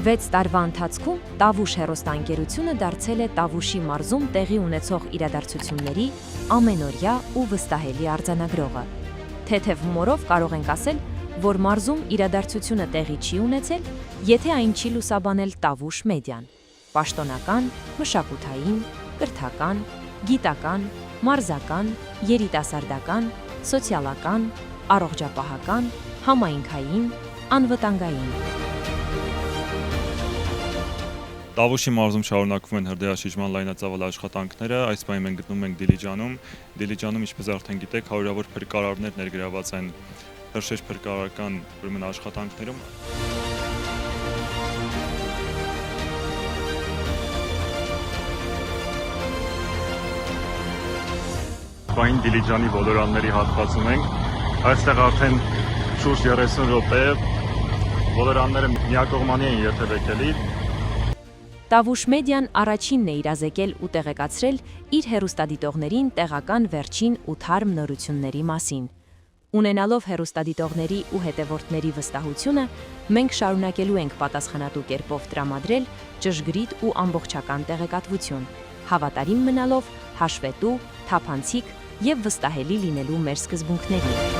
6 տարվա ընթացքում Տավուշ հեռուստաընկերությունը դարձել է Տավուշի մարզում տեղի ունեցող իրադարձությունների ամենօրյա ու վստահելի արձանագրողը։ Թեթև հումորով կարող ենք ասել, որ մարզում իրադարձությունը տեղի չի ունեցել, եթե այն չի լուսաբանել Տավուշ մեդիան։ Պաշտոնական, մշակութային, կրթական, գիտական, մարզական, երիտասարդական, սոցիալական, առողջապահական, համայնքային, անվտանգային։ Տավուշի մարզում շարունակվում են հրդեհաշիջման լայնածավալ աշխատանքները, այս պահին մենք գտնվում ենք Դիլիջանում։ Դիլիջանում, ինչպես արդեն գիտեք, հարյուրավոր փրկարարներ ներգրաված են հրշեջ փրկարարական ուրեմն աշխատանքներում։ Պահին Դիլիջանի ոլորանների հատվածում ենք, այստեղ արդեն շուրջ 30 րոպե ոլորանները միակողմանի են երթևեկելի։ Տավուշ մեդիան առաջինն է իրազեկել ու տեղեկացրել իր հեռուստադիտողներին տեղական վերջին ու թարմ նորությունների մասին։ Ունենալով հեռուստադիտողների ու հետևորդների վստահությունը, մենք շարունակելու ենք պատասխանատու կերպով տրամադրել ճշգրիտ ու ամբողջական տեղեկատվություն, հավատարիմ մնալով հաշվետու, թափանցիկ և վստահելի լինելու մեր սկզբունքներին։